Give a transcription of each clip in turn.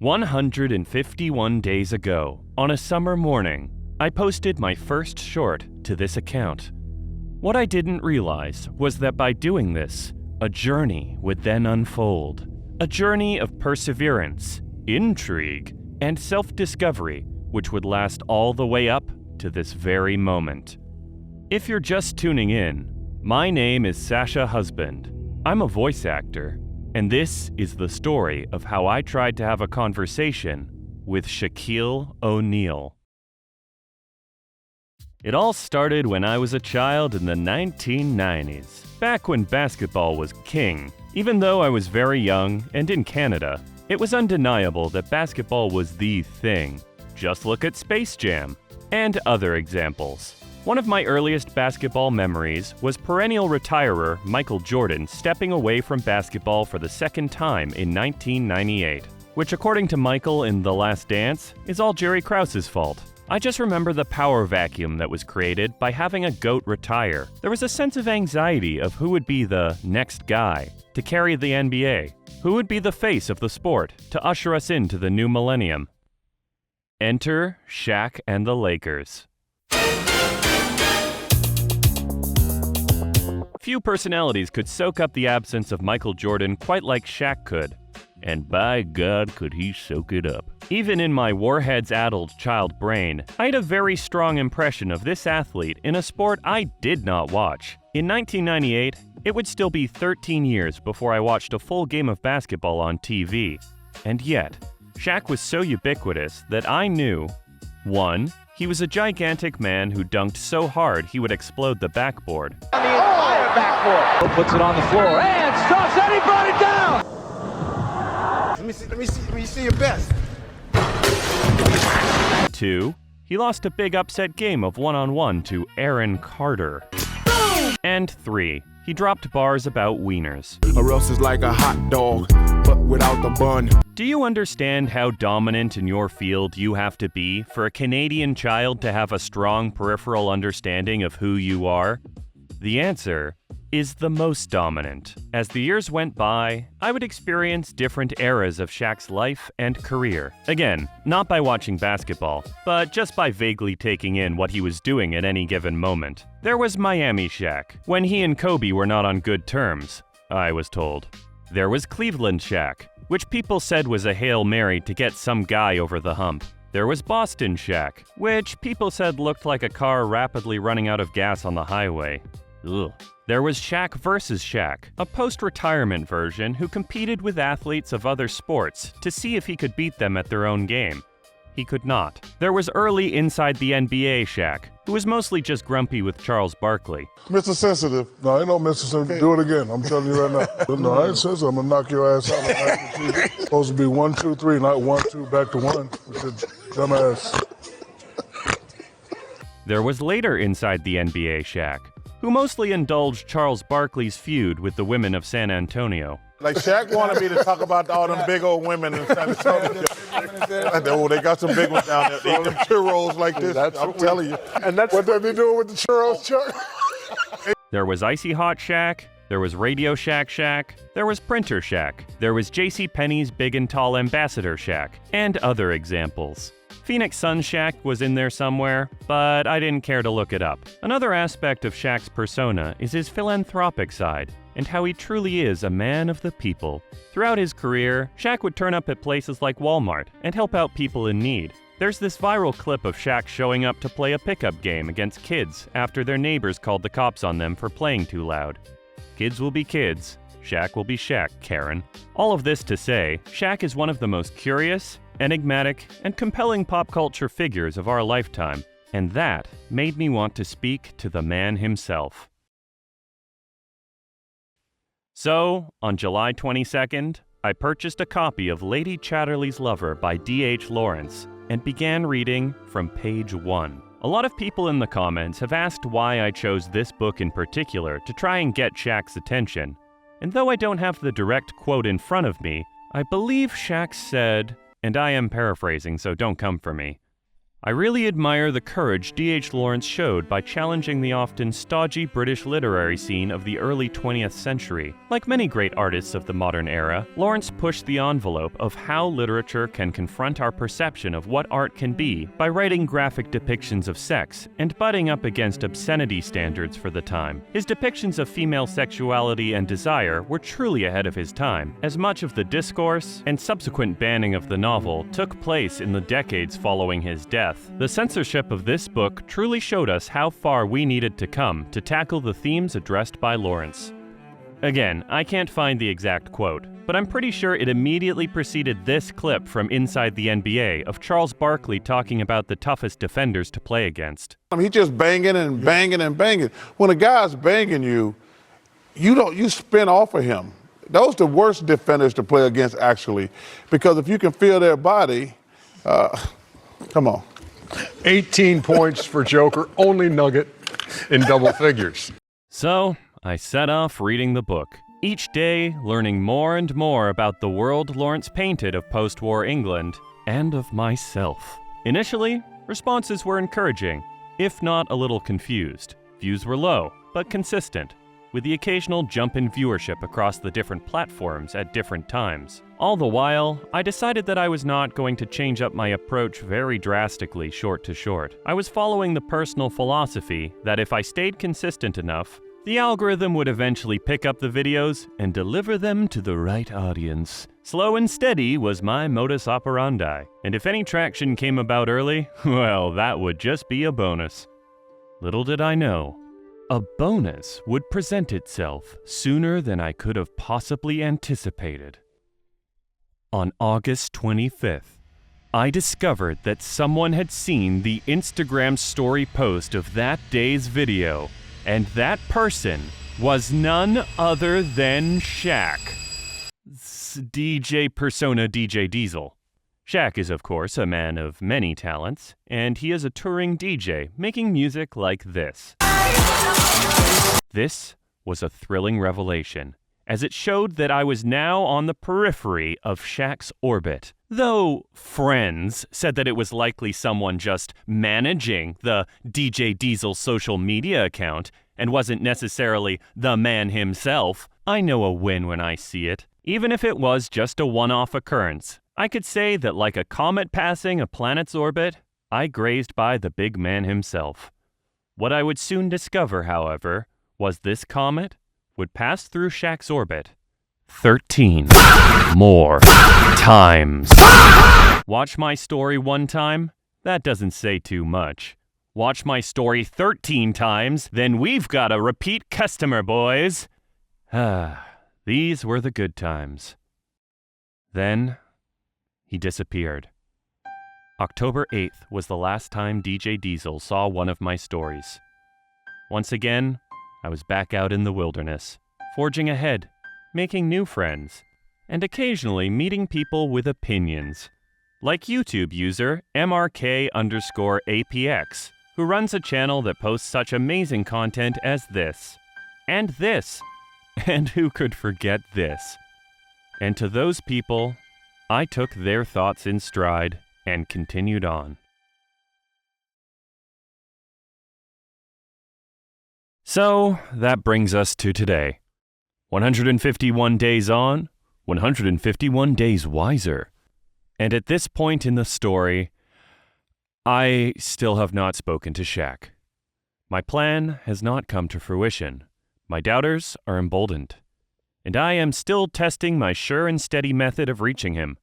151 days ago, on a summer morning, I posted my first short to this account. What I didn't realize was that by doing this, a journey would then unfold. A journey of perseverance, intrigue, and self-discovery, which would last all the way up to this very moment. If you're just tuning in, my name is Sasha Husband. I'm a voice actor, and this is the story of how I tried to have a conversation with Shaquille O'Neal. It all started when I was a child in the 1990s, back when basketball was king. Even though I was very young and in Canada, it was undeniable that basketball was the thing. Just look at Space Jam and other examples. One of my earliest basketball memories was perennial retirer Michael Jordan stepping away from basketball for the second time in 1998, which according to Michael in The Last Dance, is all Jerry Krause's fault. I just remember the power vacuum that was created by having a GOAT retire. There was a sense of anxiety of who would be the next guy to carry the NBA, who would be the face of the sport to usher us into the new millennium. Enter Shaq and the Lakers. Few personalities could soak up the absence of Michael Jordan quite like Shaq could. And by God, could he soak it up. Even in my warheads-addled child brain, I had a very strong impression of this athlete in a sport I did not watch. In 1998, it would still be 13 years before I watched a full game of basketball on TV. And yet, Shaq was so ubiquitous that I knew, 1. He was a gigantic man who dunked so hard he would explode the backboard. On the entire backboard. Puts it on the floor and stops anybody down. Let me see your best. 2. He lost a big upset game of one-on-one to Aaron Carter. And 3. He dropped bars about wieners. Or else it's like a hot dog, but without the bun. Do you understand how dominant in your field you have to be for a Canadian child to have a strong peripheral understanding of who you are? The answer is the most dominant. As the years went by, I would experience different eras of Shaq's life and career. Again, not by watching basketball, but just by vaguely taking in what he was doing at any given moment. There was Miami Shaq, when he and Kobe were not on good terms, I was told. There was Cleveland Shaq, which people said was a Hail Mary to get some guy over the hump. There was Boston Shaq, which people said looked like a car rapidly running out of gas on the highway. Ugh. There was Shaq versus Shaq, a post-retirement version who competed with athletes of other sports to see if he could beat them at their own game. He could not. There was early inside the NBA Shaq, who was mostly just grumpy with Charles Barkley. Mr. Sensitive. No, ain't no Mr. Sensitive. Do it again. I'm telling you right now. No, I ain't sensitive. I'm going to knock your ass out. It's supposed to be 1, 2, 3, not 1, 2, back to 1. Dumbass. There was later inside the NBA Shaq, who mostly indulged Charles Barkley's feud with the women of San Antonio. Like Shaq wanted me to talk about all them big old women in San Antonio. Oh, they got some big ones down there. They eat them churros like this. I'm telling you. And that's what they be doing with the churros, Chuck. There was Icy Hot Shaq. There was Radio Shack Shaq. There was Printer Shaq. There was JCPenney's Big and Tall Ambassador Shaq. And other examples. Phoenix Sun Shaq was in there somewhere, but I didn't care to look it up. Another aspect of Shaq's persona is his philanthropic side, and how he truly is a man of the people. Throughout his career, Shaq would turn up at places like Walmart and help out people in need. There's this viral clip of Shaq showing up to play a pickup game against kids after their neighbors called the cops on them for playing too loud. Kids will be kids. Shaq will be Shaq, Karen. All of this to say, Shaq is one of the most curious, enigmatic, and compelling pop culture figures of our lifetime, and that made me want to speak to the man himself. So, on July 22nd, I purchased a copy of Lady Chatterley's Lover by D.H. Lawrence and began reading from page 1. A lot of people in the comments have asked why I chose this book in particular to try and get Shaq's attention, and though I don't have the direct quote in front of me, I believe Shaq said, and I am paraphrasing, so don't come for me, I really admire the courage D.H. Lawrence showed by challenging the often stodgy British literary scene of the early 20th century. Like many great artists of the modern era, Lawrence pushed the envelope of how literature can confront our perception of what art can be by writing graphic depictions of sex and butting up against obscenity standards for the time. His depictions of female sexuality and desire were truly ahead of his time, as much of the discourse and subsequent banning of the novel took place in the decades following his death. The censorship of this book truly showed us how far we needed to come to tackle the themes addressed by Lawrence. Again, I can't find the exact quote, but I'm pretty sure it immediately preceded this clip from Inside the NBA of Charles Barkley talking about the toughest defenders to play against. He's just banging and banging and banging. When a guy's banging you, you spin off of him. Those are the worst defenders to play against, actually, because if you can feel their body, come on. 18 points for Joker, only nugget in double figures. So, I set off reading the book, each day learning more and more about the world Lawrence painted of post-war England and of myself. Initially, responses were encouraging, if not a little confused. Views were low, but consistent, with the occasional jump in viewership across the different platforms at different times. All the while, I decided that I was not going to change up my approach very drastically short to short. I was following the personal philosophy that if I stayed consistent enough, the algorithm would eventually pick up the videos and deliver them to the right audience. Slow and steady was my modus operandi, and if any traction came about early, well, that would just be a bonus. Little did I know, a bonus would present itself sooner than I could have possibly anticipated. On August 25th, I discovered that someone had seen the Instagram story post of that day's video, and that person was none other than Shaq. DJ persona DJ Diesel. Shaq is, of course, a man of many talents, and he is a touring DJ making music like this. This was a thrilling revelation, as it showed that I was now on the periphery of Shaq's orbit. Though friends said that it was likely someone just managing the DJ Diesel social media account and wasn't necessarily the man himself, I know a win when I see it. Even if it was just a one-off occurrence, I could say that like a comet passing a planet's orbit, I grazed by the big man himself. What I would soon discover, however, was this comet would pass through Shaq's orbit 13 more times. Watch my story one time? That doesn't say too much. Watch my story 13 times, then we've got a repeat customer, boys. These were the good times. Then, he disappeared. October 8th was the last time DJ Diesel saw one of my stories. Once again, I was back out in the wilderness, forging ahead, making new friends, and occasionally meeting people with opinions, like YouTube user MRK_APX, who runs a channel that posts such amazing content as this, and this, and who could forget this? And to those people, I took their thoughts in stride and continued on. So, that brings us to today. 151 days on, 151 days wiser. And at this point in the story, I still have not spoken to Shaq. My plan has not come to fruition. My doubters are emboldened. And I am still testing my sure and steady method of reaching him.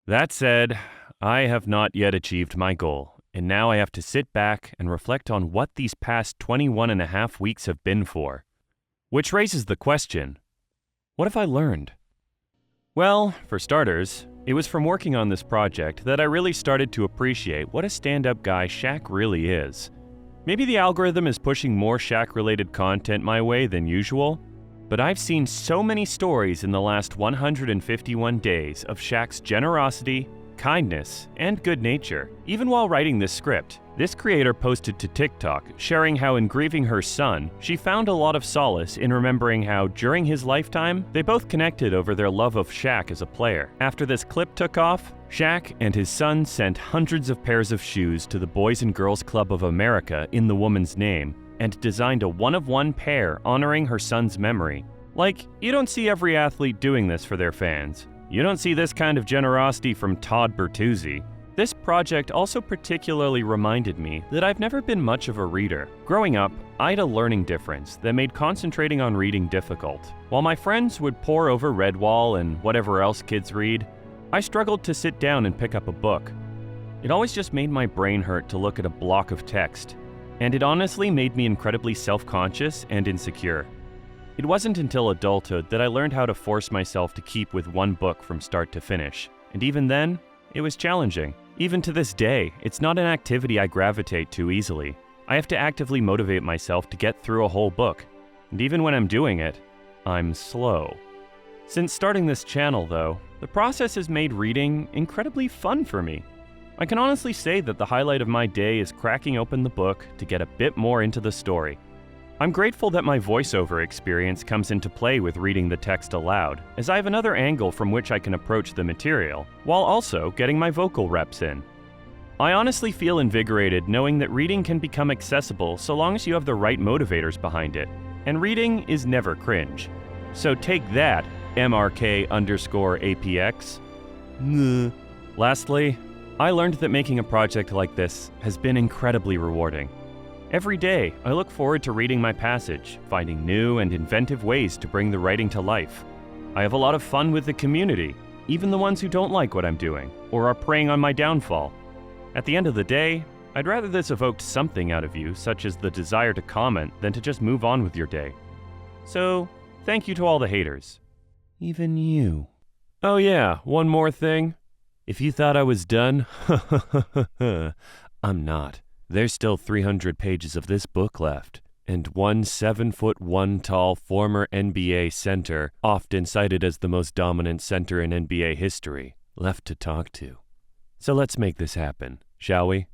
That said, I have not yet achieved my goal, and now I have to sit back and reflect on what these past 21 and a half weeks have been for. Which raises the question, what have I learned? Well, for starters, it was from working on this project that I really started to appreciate what a stand-up guy Shaq really is. Maybe the algorithm is pushing more Shaq-related content my way than usual, but I've seen so many stories in the last 151 days of Shaq's generosity, kindness, and good nature. Even while writing this script, This creator posted to TikTok, sharing how in grieving her son, she found a lot of solace in remembering how, during his lifetime, they both connected over their love of Shaq as a player. After this clip took off, Shaq and his son sent hundreds of pairs of shoes to the Boys and Girls Club of America in the woman's name, and designed a one-of-one pair honoring her son's memory. Like, you don't see every athlete doing this for their fans. You don't see this kind of generosity from Todd Bertuzzi. This project also particularly reminded me that I've never been much of a reader. Growing up, I had a learning difference that made concentrating on reading difficult. While my friends would pore over Redwall and whatever else kids read, I struggled to sit down and pick up a book. It always just made my brain hurt to look at a block of text, and it honestly made me incredibly self-conscious and insecure. It wasn't until adulthood that I learned how to force myself to keep with one book from start to finish, and even then, it was challenging. Even to this day, it's not an activity I gravitate to easily. I have to actively motivate myself to get through a whole book, and even when I'm doing it, I'm slow. Since starting this channel, though, the process has made reading incredibly fun for me. I can honestly say that the highlight of my day is cracking open the book to get a bit more into the story. I'm grateful that my voiceover experience comes into play with reading the text aloud, as I have another angle from which I can approach the material, while also getting my vocal reps in. I honestly feel invigorated knowing that reading can become accessible so long as you have the right motivators behind it, and reading is never cringe. So take that, MRK_APX. Lastly, I learned that making a project like this has been incredibly rewarding. Every day, I look forward to reading my passage, finding new and inventive ways to bring the writing to life. I have a lot of fun with the community, even the ones who don't like what I'm doing, or are preying on my downfall. At the end of the day, I'd rather this evoked something out of you, such as the desire to comment, than to just move on with your day. So, thank you to all the haters. Even you. Oh yeah, one more thing. If you thought I was done, I'm not. There's still 300 pages of this book left, and one 7'1" tall former NBA center, often cited as the most dominant center in NBA history, left to talk to. So let's make this happen, shall we?